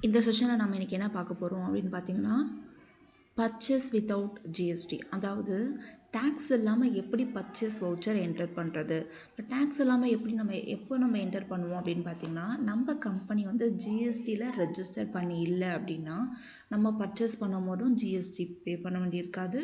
இந்த செஷனில் நம்ம இன்றைக்கி என்ன பார்க்க போகிறோம் அப்படின்னு பார்த்தீங்கன்னா, பர்ச்சேஸ் வித்தவுட் ஜிஎஸ்டி, அதாவது டேக்ஸ் இல்லாமல் எப்படி பர்ச்சேஸ் வவுச்சர் என்டர் பண்ணுறது. இப்போ டேக்ஸ் இல்லாமல் எப்படி எப்போ நம்ம என்டர் பண்ணுவோம் அப்படின்னு பார்த்தீங்கன்னா, நம்ம கம்பெனி வந்து ஜிஎஸ்டியில் ரெஜிஸ்டர் பண்ணி இல்லை அப்படின்னா நம்ம பர்ச்சேஸ் பண்ணும் போதும் ஜிஎஸ்டி பே பண்ண வேண்டியிருக்காது,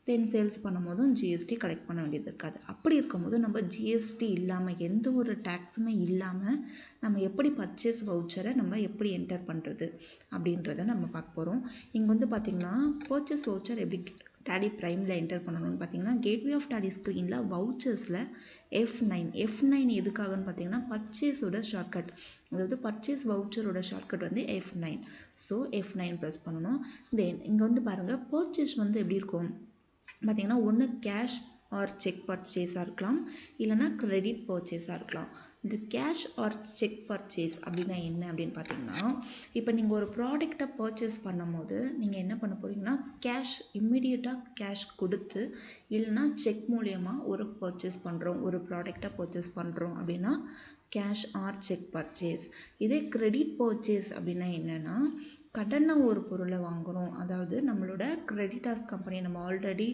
தென் சேல்ஸ் பண்ணும் போதும் ஜிஎஸ்டி கலெக்ட் பண்ண வேண்டியது இருக்காது. அப்படி இருக்கும்போது நம்ம ஜிஎஸ்டி இல்லாமல் எந்த ஒரு டேக்ஸுமே இல்லாமல் நம்ம எப்படி பர்ச்சேஸ் வவுச்சரை நம்ம எப்படி என்டர் பண்ணுறது அப்படின்றத நம்ம பார்க்க போகிறோம். இங்கே வந்து பார்த்திங்கன்னா பர்ச்சேஸ் வவுச்சர் எப்படி Tally Primeல என்டர் பண்ணணும்னு பார்த்தீங்கன்னா, கேட்வே ஆஃப் Tally ஸ்க்ரீனில் வவுச்சர்ஸில் F9 எதுக்காகன்னு பார்த்தீங்கன்னா பர்ச்சேஸோட ஷார்ட்கட், அதாவது பர்ச்சேஸ் வவுச்சரோட ஷார்ட்கட் வந்து F9. ஸோ F9 ப்ரெஸ் பண்ணணும். தென் இங்கே வந்து பாருங்கள் பர்ச்சேஸ் வந்து எப்படி இருக்கும் பார்த்தீங்கன்னா, ஒன்று கேஷ் ஆர் செக் பர்ச்சேஸாக இருக்கலாம், இல்லைனா கிரெடிட் பர்ச்சேஸாக இருக்கலாம். இந்த கேஷ் ஆர் செக் பர்ச்சேஸ் அப்படின்னா என்ன அப்படின்னு பார்த்தீங்கன்னா, இப்போ நீங்கள் ஒரு ப்ராடக்டை பர்ச்சேஸ் பண்ணும் போது நீங்கள் என்ன பண்ண போகிறீங்கன்னா கேஷ் இம்மிடியட்டாக கேஷ் கொடுத்து, இல்லைனா செக் மூலியமாக ஒரு பர்ச்சேஸ் பண்ணுறோம், ஒரு ப்ராடக்டை பர்ச்சேஸ் பண்ணுறோம் அப்படின்னா கேஷ் ஆர் செக் பர்ச்சேஸ். இதே கிரெடிட் பர்ச்சேஸ் அப்படின்னா என்னென்னா, கடனை ஒரு பொருளை வாங்குகிறோம், அதாவது நம்மளோட கிரெடிட்டார்ஸ் கம்பெனி நம்ம ஆல்ரெடி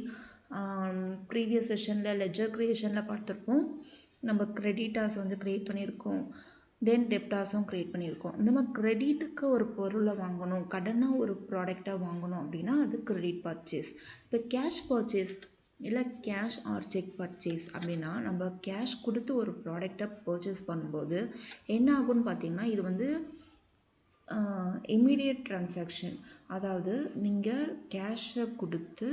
ப்ரீவியஸ் செஷனில் லெஜர் க்ரியேஷனில் பார்த்துருப்போம். நம்ம கிரெடிட்டார்ஸ் வந்து க்ரியேட் பண்ணியிருக்கோம், தென் டெப்டார்ஸும் க்ரியேட் பண்ணியிருக்கோம். இந்த மாதிரி கிரெடிட்டுக்கு ஒரு பொருளை வாங்கணும், கடனாக ஒரு ப்ராடக்டை வாங்கணும் அப்படின்னா அது கிரெடிட் பர்ச்சேஸ். இப்போ கேஷ் பர்ச்சேஸ் இல்லை கேஷ் ஆர் செக் பர்ச்சேஸ் அப்படின்னா, நம்ம கேஷ் கொடுத்து ஒரு ப்ராடக்டை பர்ச்சேஸ் பண்ணும்போது என்ன ஆகும்னு பார்த்தீங்கன்னா, இது வந்து இம்மீடியட் ட்ரான்சாக்ஷன், அதாவது நீங்கள் கேஷை கொடுத்து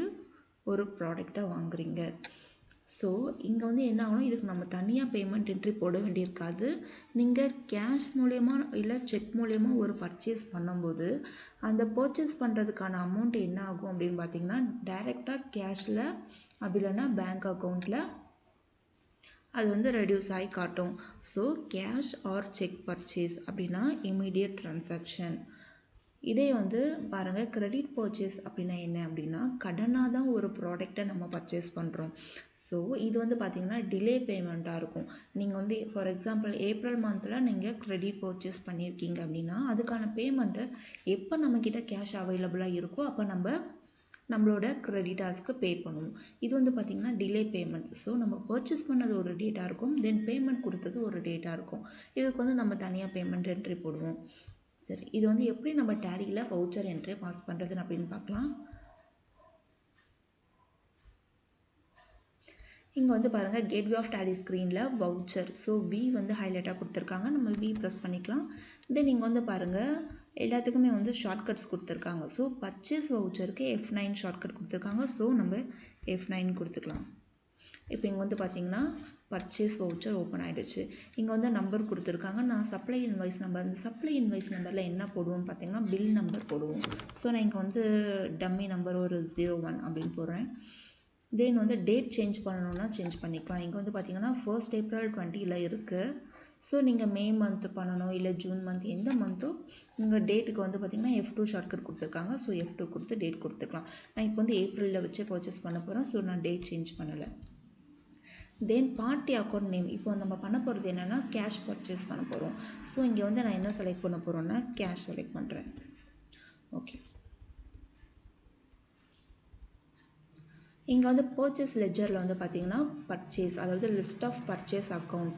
ஒரு ப்ராடக்டை வாங்குறீங்க. ஸோ இங்கே வந்து என்ன ஆகணும், இதுக்கு நம்ம தனியாக பேமெண்ட் என்ட்ரி போட வேண்டியிருக்காது. நீங்கள் கேஷ் மூலயமா இல்லை செக் மூலயமா ஒரு பர்ச்சேஸ் பண்ணும்போது அந்த பர்ச்சேஸ் பண்ணுறதுக்கான அமௌண்ட் என்ன ஆகும் அப்படின்னு பார்த்தீங்கன்னா, டைரெக்டாக கேஷில் அப்படி இல்லைன்னா பேங்க் அக்கௌண்ட்டில் அது வந்து ரெடியூஸ் ஆகி காட்டும். So cash R check purchase அப்படின்னா இமீடியட் ட்ரான்சாக்ஷன். இதே வந்து பாருங்கள் கிரெடிட் பர்ச்சேஸ் அப்படின்னா என்ன அப்படின்னா, கடனாக தான் ஒரு ப்ராடக்டை நம்ம பர்ச்சேஸ் பண்ணுறோம். ஸோ இது வந்து பார்த்திங்கன்னா டிலே பேமெண்ட்டாக இருக்கும். நீங்கள் வந்து ஃபார் எக்ஸாம்பிள் ஏப்ரல் மந்தில் நீங்கள் கிரெடிட் பர்ச்சேஸ் பண்ணியிருக்கீங்க அப்படின்னா அதுக்கான பேமெண்ட்டை எப்போ நம்மக்கிட்ட கேஷ் அவைலபிளாக இருக்கோ அப்போ நம்மளோட கிரெடிட்டார்ஸ்க்கு பே பண்ணுவோம். இது வந்து பார்த்திங்கன்னா டிலே பேமெண்ட். ஸோ நம்ம பர்ச்சேஸ் பண்ணது ஒரு டேட்டாக இருக்கும், தென் பேமெண்ட் கொடுத்தது ஒரு டேட்டாக இருக்கும். இதுக்கு வந்து நம்ம தனியாக பேமெண்ட் என்ட்ரி போடுவோம். சரி, இது வந்து எப்படி நம்ம டேலியில் வவுச்சர் என்ட்ரி பாஸ் பண்ணுறதுன்னு அப்படின்னு பார்க்கலாம். இங்கே வந்து பாருங்கள் கேட்வே ஆஃப் Tally ஸ்க்ரீனில் வவுச்சர், ஸோ V வந்து ஹைலைட்டாக கொடுத்துருக்காங்க, நம்ம V ப்ரெஸ் பண்ணிக்கலாம். தென் இங்கே வந்து பாருங்கள் எல்லாத்துக்குமே வந்து ஷார்ட்கட்ஸ் கொடுத்துருக்காங்க. ஸோ பர்ச்சேஸ் வவுச்சருக்கு F9 ஷார்ட்கட் கொடுத்துருக்காங்க, ஸோ நம்ம F9 கொடுத்துக்கலாம். இப்போ இங்கே வந்து பார்த்தீங்கன்னா பர்ச்சேஸ் வவுச்சர் ஓப்பன் ஆகிடுச்சு. இங்கே வந்து நம்பர் கொடுத்துருக்காங்க, நான் சப்ளை இன்வாய்ஸ் நம்பர், இந்த சப்ளை இன்வாய்ஸ் நம்பரில் என்ன போடுவோம்னு பார்த்தீங்கன்னா பில் நம்பர் போடுவோம். ஸோ நான் இங்கே வந்து டம்மி நம்பர் ஒரு 01 அப்படின்னு போடுறேன். தென் வந்து டேட் சேஞ்ச் பண்ணணுன்னா சேஞ்ச் பண்ணிக்கலாம். இங்கே வந்து பார்த்தீங்கன்னா 1st April 20 இருக்குது. ஸோ நீங்கள் மே மந்த் பண்ணணும் இல்லை ஜூன் மந்த், எந்த மந்த்தோ உங்கள் டேட்டுக்கு வந்து பார்த்திங்கன்னா F2 ஷார்ட்கட் கொடுத்துருக்காங்க. ஸோ F2 கொடுத்து டேட் கொடுத்துக்கலாம். நான் இப்போ வந்து ஏப்ரலில் வச்சு பர்ச்சேஸ் பண்ண போகிறேன், ஸோ நான் டேட் சேஞ்ச் பண்ணலை. தென் பார்ட்டி அக்கௌண்ட் நேம், இப்போ நம்ம பண்ண போகிறது என்னென்னா கேஷ் பர்ச்சேஸ் பண்ண போகிறோம். ஸோ இங்கே வந்து நான் என்ன செலக்ட் பண்ண போகிறோன்னா கேஷ் செலக்ட் பண்ணுறேன். ஓகே, இங்கே வந்து பர்ச்சேஸ் லெஜரில் வந்து பார்த்திங்கன்னா பர்ச்சேஸ், அதாவது list of purchase account,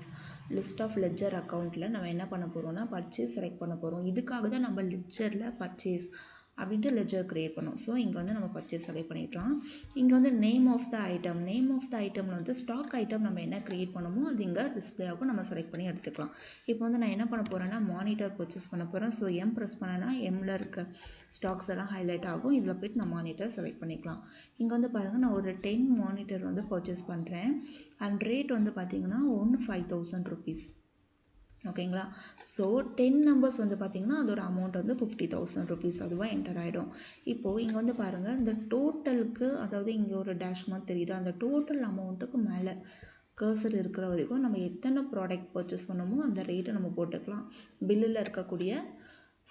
list of ledger அக்கௌண்ட்டில் நம்ம என்ன பண்ண போகிறோம்னா பர்ச்சேஸ் செலக்ட் பண்ண போகிறோம். இதுக்காக தான் நம்ம லெஜரில் பர்ச்சேஸ் அப்படின்ட்டு லெஜர் க்ரியேட் பண்ணோம். ஸோ இங்கே வந்து நம்ம பர்ச்சேஸ் செலக்ட் பண்ணிட்டோம். இங்கே வந்து name of the item, name of the ஐட்டமில் வந்து ஸ்டாக் ஐட்டம் நம்ம என்ன க்ரியேட் பண்ணமோ அது இங்கே டிஸ்பிளே ஆகும், நம்ம செலக்ட் பண்ணி எடுத்துக்கலாம். இப்போ வந்து நான் என்ன பண்ண போகிறேன்னா மானிட்டர் பர்ச்சேஸ் பண்ண போகிறேன். ஸோ M ப்ரெஸ் பண்ணேன்னா Mல இருக்க ஸ்டாக்ஸ் எல்லாம் ஹைலைட் ஆகும். இதில் போய்ட்டு நான் மானிட்டர் செலக்ட் பண்ணிக்கலாம். இங்கே வந்து பாருங்கள் நான் ஒரு 10 மானிட்டர் வந்து பர்ச்சேஸ் பண்ணுறேன். அண்ட் ரேட் வந்து பார்த்திங்கன்னா 5000 rupees. ஓகேங்களா. ஸோ 10 நம்பர்ஸ் வந்து பார்த்திங்கன்னா அதோட அமௌண்ட் வந்து 50,000 rupees அதுவாக என்டர் ஆகிடும். இப்போது இங்கே வந்து பாருங்கள் இந்த டோட்டலுக்கு, அதாவது இங்கே ஒரு டேஷ் மாதிரி தெரியுது, அந்த டோட்டல் அமௌண்ட்டுக்கு மேலே கர்சர் இருக்கிற வரைக்கும் நம்ம எத்தனை ப்ராடக்ட் பர்ச்சேஸ் பண்ணமோ அந்த ரேட்டை நம்ம போட்டுக்கலாம். பில்லில் இருக்கக்கூடிய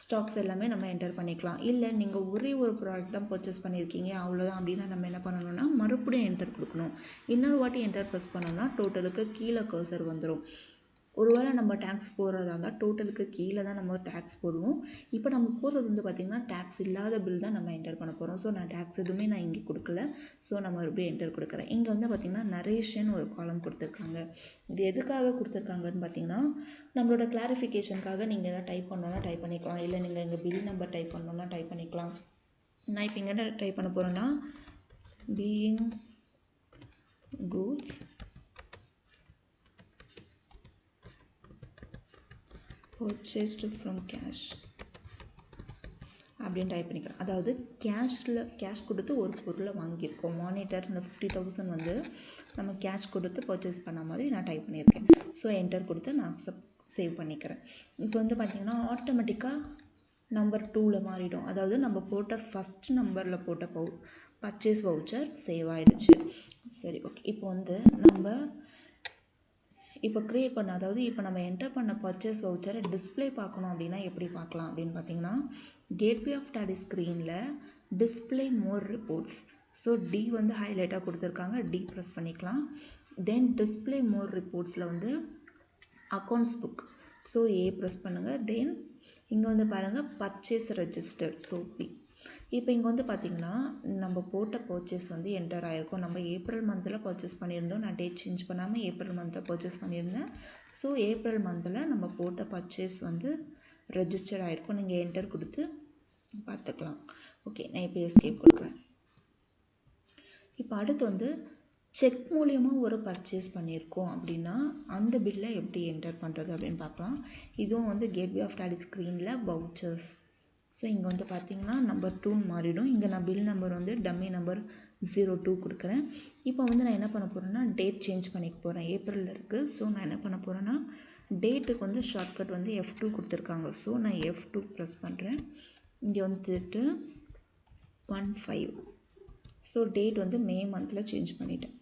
ஸ்டாக்ஸ் எல்லாமே நம்ம என்டர் பண்ணிக்கலாம். இல்லை நீங்கள் ஒரே ஒரு ப்ராடக்ட் தான் பர்ச்சேஸ் பண்ணியிருக்கீங்க அவ்வளோதான் அப்படின்னா நம்ம என்ன பண்ணணும்னா மறுபடியும் என்டர் கொடுக்கணும். இன்னொரு வாட்டி என்டர் ப்ரெஸ் பண்ணோம்னா டோட்டலுக்கு கீழே கர்சர் வந்துடும். ஒருவேளை நம்ம டேக்ஸ் போடுறதா இருந்தால் டோட்டலுக்கு கீழே தான் நம்ம டேக்ஸ் போடுவோம். இப்போ நம்ம போடுறது வந்து பார்த்திங்கன்னா டேக்ஸ் இல்லாத பில் தான் நம்ம என்டர் பண்ண போகிறோம். ஸோ நான் டேக்ஸ் எதுவுமே நான் இங்கே கொடுக்கல. ஸோ நம்ம மறுபடியும் என்டர் கொடுக்குறேன். இங்கே வந்து பார்த்திங்கன்னா நரேஷன் ஒரு காலம் கொடுத்துருக்காங்க. இது எதுக்காக கொடுத்துருக்காங்கன்னு பார்த்தீங்கன்னா நம்மளோட கிளாரிஃபிகேஷனுக்காக நீங்கள் எதாவது டைப் பண்ணணும்னா டைப் பண்ணிக்கலாம், இல்லை நீங்கள் எங்கள் பில் நம்பர் டைப் பண்ணணும்னா டைப் பண்ணிக்கலாம். நான் இப்போ எங்கே டைப் பண்ண போகிறேன்னா being goods purchased from cash அப்படின்னு டைப் பண்ணிக்கிறேன். அதாவது கேஷ் கொடுத்து ஒரு பொருளை வாங்கியிருக்கோம். மானிட்டர் இந்த 50,000 வந்து நம்ம கேஷ் கொடுத்து பர்ச்சேஸ் பண்ண மாதிரி நான் டைப் பண்ணியிருக்கேன். ஸோ என்டர் கொடுத்து நான் சேவ் பண்ணிக்கிறேன். இப்போ வந்து பார்த்திங்கன்னா ஆட்டோமேட்டிக்காக நம்பர் 2ல் மாறிடும். அதாவது நம்ம போட்ட ஃபஸ்ட் நம்பரில் போட்ட பர்ச்சேஸ் வவுச்சர் சேவ் ஆகிடுச்சு. சரி, ஓகே. இப்போ வந்து நம்ம இப்போ க்ரியேட் பண்ண, அதாவது இப்போ நம்ம என்டர் பண்ண பர்ச்சேஸ் வவுச்சரை டிஸ்பிளே பார்க்கணும் அப்படின்னா எப்படி பார்க்கலாம் அப்படின்னு பார்த்தீங்கன்னா கேட்வே ஆஃப் டாலி ஸ்க்ரீனில் display more reports. So D வந்து ஹைலைட்டாக கொடுத்துருக்காங்க, டி ப்ரெஸ் பண்ணிக்கலாம். தென் டிஸ்பிளே மோர் ரிப்போர்ட்ஸில் வந்து accounts book, so A press பண்ணுங்கள். தென் இங்கே வந்து பாருங்கள் பர்ச்சேஸ் ரெஜிஸ்டர்ட், ஸோ பி. இப்போ இங்கே வந்து பார்த்திங்கன்னா நம்ம போட்ட பர்ச்சேஸ் வந்து என்டர் ஆகிருக்கும். நம்ம ஏப்ரல் மந்தில் பர்ச்சேஸ் பண்ணியிருந்தோம். நான் டேட் சேஞ்ச் பண்ணாமல் ஏப்ரல் மந்தில் பர்ச்சேஸ் பண்ணியிருந்தேன். ஸோ ஏப்ரல் மந்தில் நம்ம போட்ட பர்ச்சேஸ் வந்து ரெஜிஸ்டர் ஆகிருக்கும். நீங்கள் என்டர் கொடுத்து பார்த்துக்கலாம். ஓகே, நான் இப்போ எஸ்கேப் கொடுக்குறேன். இப்போ அடுத்து வந்து செக் மூலியமாக ஒரு பர்ச்சேஸ் பண்ணியிருக்கோம் அப்படின்னா அந்த பில்லை எப்படி என்டர் பண்ணுறது அப்படின்னு பார்க்கலாம். இதுவும் வந்து கேட்வே ஆஃப் டாலி ஸ்க்ரீனில் வவுச்சர்ஸ். ஸோ இங்கே வந்து பார்த்திங்கன்னா நம்பர் 2 மாறிடும். இங்கே நான் பில் நம்பர் வந்து டம்மி நம்பர் 02 கொடுக்குறேன். இப்போ வந்து நான் என்ன பண்ண போகிறேன்னா டேட் சேஞ்ச் பண்ணிக்க போகிறேன். ஏப்ரலில் இருக்குது. ஸோ நான் என்ன பண்ண போகிறேன்னா டேட்டுக்கு வந்து ஷார்ட்கட் வந்து F2 கொடுத்துருக்காங்க. ஸோ நான் F2 ப்ரெஸ் பண்ணுறேன். இங்கே வந்துட்டு 15. ஸோ டேட் வந்து மே மந்தில் சேஞ்ச் பண்ணிட்டேன்.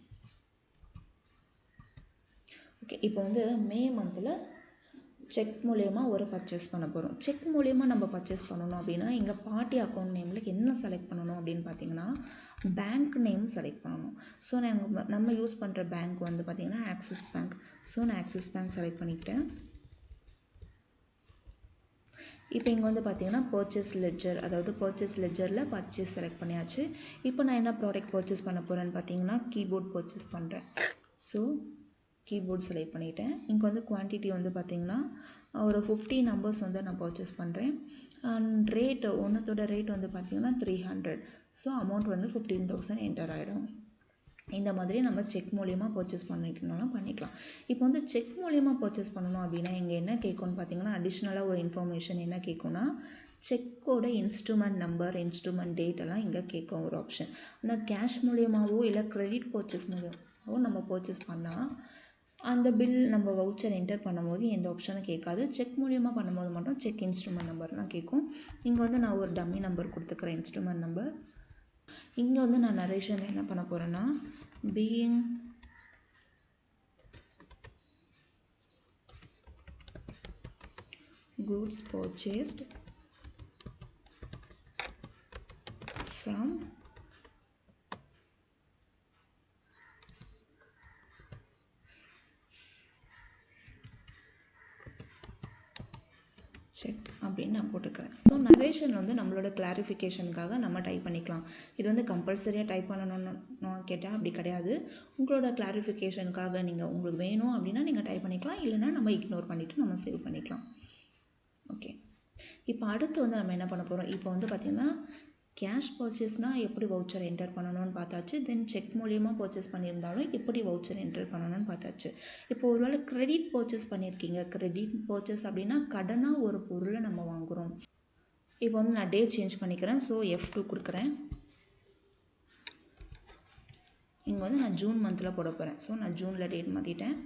ஓகே, இப்போ வந்து மே மந்தில் செக் மூலயமா ஒரு பர்ச்சேஸ் பண்ண போகிறோம். செக் மூலயமா நம்ம பர்ச்சேஸ் பண்ணணும் அப்படின்னா இங்கே பார்ட்டி அக்கௌண்ட் நேமில் என்ன செலக்ட் பண்ணணும் அப்படின்னு பார்த்தீங்கன்னா பேங்க் நேம் செலக்ட் பண்ணணும். ஸோ நம்ம யூஸ் பண்ணுற பேங்க் வந்து பார்த்திங்கன்னா ஆக்சிஸ் பேங்க். ஸோ நான் ஆக்சிஸ் பேங்க் செலக்ட் பண்ணிக்கிட்டேன். இப்போ இங்கே வந்து பார்த்திங்கன்னா பர்ச்சேஸ் லெட்ஜர், அதாவது பர்ச்சேஸ் லெட்ஜரில் பர்ச்சேஸ் செலக்ட் பண்ணியாச்சு. இப்போ நான் என்ன ப்ராடக்ட் பர்ச்சேஸ் பண்ண போகிறேன்னு பார்த்தீங்கன்னா கீபோர்ட் பர்ச்சேஸ் பண்ணுறேன். ஸோ கீபோர்ட் செலக்ட் பண்ணிட்டேன். இங்கே வந்து குவான்டிட்டி வந்து பார்த்திங்கன்னா ஒரு 50 நம்பர்ஸ் வந்து நான் பர்ச்சேஸ் பண்ணுறேன். அண்ட் ரேட்டு ஒன்றுத்தோட ரேட் வந்து பார்த்திங்கன்னா 300. ஸோ அமௌண்ட் வந்து 15,000 என்டர் ஆகிடும். இந்த மாதிரி நம்ம செக் மூலியமாக பர்ச்சேஸ் பண்ணிக்கணும்னா பண்ணிக்கலாம். இப்போ வந்து செக் மூலியமாக பர்ச்சேஸ் பண்ணணும் அப்படின்னா இங்கே என்ன கேட்கும்னு பார்த்தீங்கன்னா அடிஷ்னலாக ஒரு இன்ஃபர்மேஷன் என்ன கேட்கும்னா செக்கோட இன்ஸ்ட்ருமெண்ட் நம்பர், இன்ஸ்ட்ருமெண்ட் டேட் எல்லாம் இங்கே கேட்கும் ஒரு ஆப்ஷன். ஆனால் கேஷ் மூலியமாகவோ இல்லை கிரெடிட் பர்ச்சேஸ் மூலியமாகவோ நம்ம பர்ச்சேஸ் பண்ணால் அந்த பில் நம்ம வவுச்சர் என்டர் பண்ணும்போது எந்த ஆப்ஷனும் கேட்காது. செக் மூலியமாக பண்ணும்போது மட்டும் செக் இன்ஸ்ட்ருமெண்ட் நம்பர்லாம் கேட்கும். இங்கே வந்து நான் ஒரு டம்மி நம்பர் கொடுத்துக்கிறேன், இன்ஸ்ட்ருமெண்ட் நம்பர். இங்கே வந்து நான் நரேஷனில் என்ன பண்ண போகிறேன்னா being goods purchased from check அப்படின்னு நான் போட்டுக்கிறேன். ஸோ நரேஷன் வந்து நம்மளோட கிளாரிஃபிகேஷனுக்காக நம்ம டைப் பண்ணிக்கலாம். இது வந்து கம்பல்சரியாக டைப் பண்ணணும்னு கேட்டால் அப்படி கிடையாது. உங்களோட கிளாரிஃபிகேஷனுக்காக நீங்கள் உங்களுக்கு வேணும் அப்படின்னா நீங்கள் டைப் பண்ணிக்கலாம், இல்லைனா நம்ம இக்னோர் பண்ணிவிட்டு நம்ம சேவ் பண்ணிக்கலாம். ஓகே, இப்போ அடுத்து வந்து நம்ம என்ன பண்ண போகிறோம், இப்போ வந்து பார்த்திங்கன்னா கேஷ் பர்ச்சேஸ்னால் எப்படி வவுச்சர் என்டர் பண்ணணும்னு பார்த்தாச்சு. தென் செக் மூலியமாக பர்ச்சேஸ் பண்ணியிருந்தாலும் எப்படி வவுச்சர் என்டர் பண்ணணும்னு பார்த்தாச்சு. இப்போ ஒருவேளை கிரெடிட் பர்ச்சேஸ் பண்ணியிருக்கீங்க. கிரெடிட் பர்ச்சேஸ் அப்படின்னா கடனாக ஒரு பொருளை நம்ம வாங்குகிறோம். இப்போ வந்து நான் டேட் சேஞ்ச் பண்ணிக்கிறேன். ஸோ F2 கொடுக்குறேன். இங்கே வந்து நான் ஜூன் மந்தில் போட போகிறேன். ஸோ நான் ஜூனில் டேட் மாற்றிட்டேன்.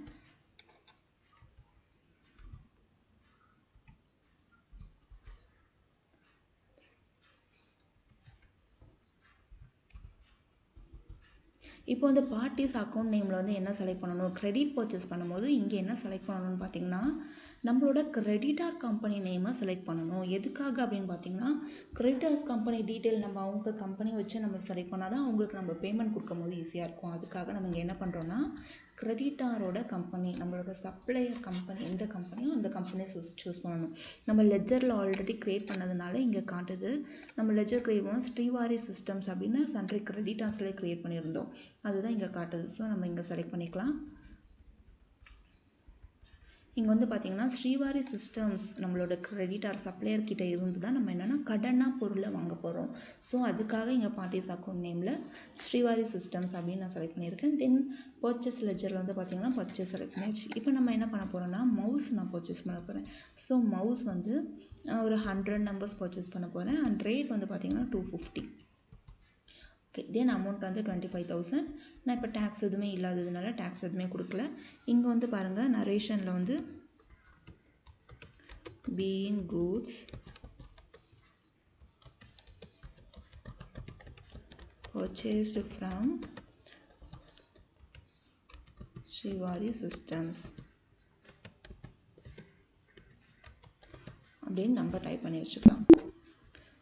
இப்போ வந்து பார்ட்டிஸ் அக்கௌண்ட் நேமில் வந்து என்ன செலக்ட் பண்ணணும், கிரெடிட் பர்ச்சேஸ் பண்ணும்போது இங்கே என்ன செலக்ட் பண்ணணும்னு பார்த்தீங்கன்னா நம்மளோட கிரெடிட்டார் கம்பெனி நேமை செலக்ட் பண்ணணும். எதுக்காக அப்படின்னு பார்த்தீங்கன்னா கிரெடிட்டார்ஸ் கம்பெனி டீட்டெயில் நம்ம அவங்க கம்பெனி வச்சு நம்ம செலக்ட் பண்ணால் தான் அவங்களுக்கு நம்ம பேமெண்ட் கொடுக்கும் போது ஈஸியாக இருக்கும். அதுக்காக நம்ம இங்கே என்ன பண்ணுறோன்னா கிரெடிட்டாரோட கம்பெனி, நம்மளோட சப்ளையர் கம்பெனி எந்த கம்பெனியோ அந்த கம்பெனியை சூஸ் பண்ணணும். நம்ம லெஜரில் ஆல்ரெடி க்ரியேட் பண்ணதுனால இங்கே காட்டுது. நம்ம லெஜர் க்ரியேட் பண்ணோம் ஸ்ரீவாரி சிஸ்டம்ஸ் அப்படின்னு சன்ட்ரி கிரெடிட்டார்ஸ்லேயே க்ரியேட் பண்ணியிருந்தோம், அதுதான் இங்கே காட்டுது. ஸோ நம்ம இங்கே செலக்ட் பண்ணிக்கலாம். இங்கே வந்து பார்த்தீங்கன்னா ஸ்ரீவாரி சிஸ்டம்ஸ் நம்மளோட கிரெடிட்டார் சப்ளையர் கிட்ட இருந்து தான் நம்ம என்னென்னா கடனாக பொருளை வாங்க போகிறோம். ஸோ அதுக்காக இங்கே பார்ட்டிஸ் அக்கௌண்ட் நேமில் ஸ்ரீவாரி சிஸ்டம்ஸ் அப்படின்னு நான் செலக்ட் பண்ணியிருக்கேன். தென் பர்ச்சேஸ் லெஜரில் வந்து பார்த்தீங்கன்னா பர்ச்சேஸ் செலக்ட் பண்ணியாச்சு. இப்போ நம்ம என்ன பண்ண போகிறோம்னா மவுஸ் நான் பர்ச்சேஸ் பண்ண போகிறேன். ஸோ மவுஸ் வந்து ஒரு 100 நம்பர்ஸ் பர்ச்சேஸ் பண்ண போகிறேன். அண்ட் ரேட் வந்து பார்த்தீங்கன்னா 250. ஓகே, தென் அமௌண்ட் வந்து 25,000. நான் இப்போ டேக்ஸ் எதுவுமே இல்லாததுனால டேக்ஸ் எதுவுமே கொடுக்கல. இங்கே வந்து பாருங்கள் நரேஷனில் வந்து being goods purchased from Srivari Systems அப்படின்னு நம்ம டைப் பண்ணி வச்சுக்கலாம்.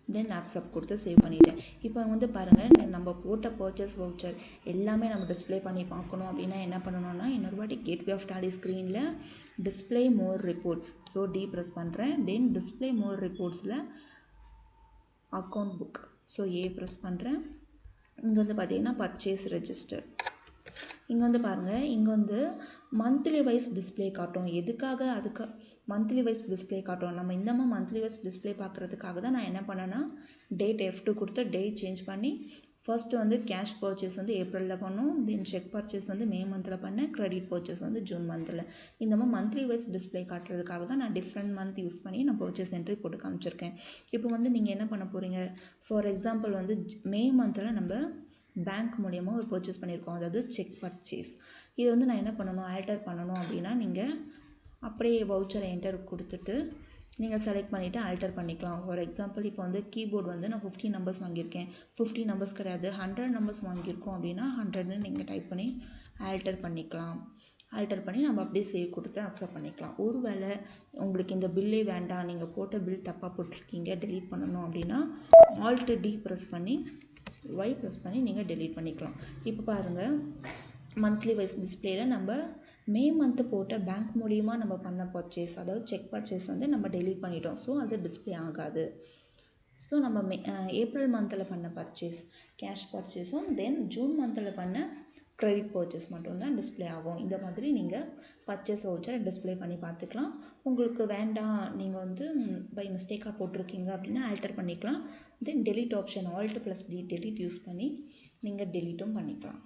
தென் அக்செப்ட் கொடுத்து சேவ் பண்ணிட்டேன். இப்போ வந்து பாருங்கள் நம்ம போட்ட பர்ச்சேஸ் வவுச்சர் எல்லாமே நம்ம டிஸ்பிளே பண்ணி பார்க்கணும் அப்படின்னா என்ன பண்ணணும்னா இன்னொரு வாட்டி கேட்வே ஆஃப் டாலி ஸ்க்ரீனில் display more reports, so D press பண்ணுறேன். தென் டிஸ்பிளே மோர் ரிப்போர்ட்ஸில் account book, so A press பண்ணுறேன். இங்கே வந்து பார்த்தீங்கன்னா பர்ச்சேஸ் ரெஜிஸ்டர். இங்கே வந்து பாருங்கள் இங்கே வந்து மந்த்லி வைஸ் டிஸ்பிளே காட்டும். எதுக்காக அதுக்கு மந்த்லி வைஸ் டிஸ்பிளே காட்டும், நம்ம இந்தமா மந்த்லி வைஸ் டிஸ்பிளே பார்க்குறதுக்காக தான் நான் என்ன பண்ணேன்னா டேட் F2 கொடுத்து டேட் சேஞ்ச் பண்ணி ஃபர்ஸ்ட்டு வந்து கேஷ் பர்ச்சேஸ் வந்து ஏப்ரலில் பண்ணோம். தென் செக் பர்ச்சேஸ் வந்து மே மந்தில் பண்ணேன். கிரெடிட் பர்ச்சேஸ் வந்து ஜூன் மந்தில். இந்த மாதிரி மந்த்லி வைஸ் டிஸ்பிளே காட்டுறதுக்காக தான் நான் டிஃப்ரெண்ட் மந்த் யூஸ் பண்ணி நான் பர்ச்சேஸ் என்ட்ரி போட்டு காமிச்சிருக்கேன். இப்போ வந்து நீங்கள் என்ன பண்ண போகிறீங்க, ஃபார் எக்ஸாம்பிள் வந்து மே மந்தில் நம்ம பேங்க் மூலயமா ஒரு பர்ச்சேஸ் பண்ணியிருக்கோம், அதாவது செக் பர்ச்சேஸ். இது வந்து நான் என்ன பண்ணணும் ஆல்டர் பண்ணணும் அப்படின்னா நீங்கள் அப்படியே வவுச்சரை என்டர் கொடுத்துட்டு நீங்கள் செலக்ட் பண்ணிவிட்டு ஆல்டர் பண்ணிக்கலாம். ஃபார் எக்ஸாம்பிள் இப்போ வந்து கீபோர்டு வந்து நான் 50 நம்பர்ஸ் வாங்கியிருக்கேன், 50 நம்பர்ஸ் கிடையாது 100 நம்பர்ஸ் வாங்கியிருக்கோம் அப்படின்னா 100ன்னு நீங்கள் டைப் பண்ணி ஆல்டர் பண்ணிக்கலாம். ஆல்டர் பண்ணி நம்ம அப்படியே சேவ் கொடுத்து அக்செப்ட் பண்ணிக்கலாம். ஒருவேளை உங்களுக்கு இந்த பில்லே வேண்டாம், நீங்கள் போட்ட பில் தப்பாக போட்டிருக்கீங்க டெலீட் பண்ணணும் அப்படின்னா ஆல்ட் டி ப்ரெஸ் பண்ணி Y ப்ரெஸ் பண்ணி நீங்கள் டெலீட் பண்ணிக்கலாம். இப்போ பாருங்கள் மந்த்லி வைஸ் டிஸ்பிளேயில் நம்ம மே மந்த்து போட்ட பேங்க் மூலியமா நம்ம பண்ண பர்ச்சேஸ், அதாவது செக் பர்ச்சேஸ் வந்து நம்ம டெலீட் பண்ணிட்டோம். ஸோ அது டிஸ்பிளே ஆகாது. ஸோ நம்ம ஏப்ரல் மந்தில் பண்ண பர்ச்சேஸ் கேஷ் பர்ச்சேஸும் தென் ஜூன் மந்தில் பண்ண கிரெடிட் பர்ச்சேஸ் மட்டும்தான் டிஸ்பிளே ஆகும். இந்த மாதிரி நீங்கள் பர்ச்சேஸ் வவுச்சரை டிஸ்பிளே பண்ணி பார்த்துக்கலாம். உங்களுக்கு வேண்டாம் நீங்கள் வந்து பை மிஸ்டேக்காக போட்டிருக்கீங்க அப்படின்னா ஆல்டர் பண்ணிக்கலாம். Then delete option alt plus D delete use பண்ணி நீங்கள் டெலீட்டும் பண்ணிக்கலாம்.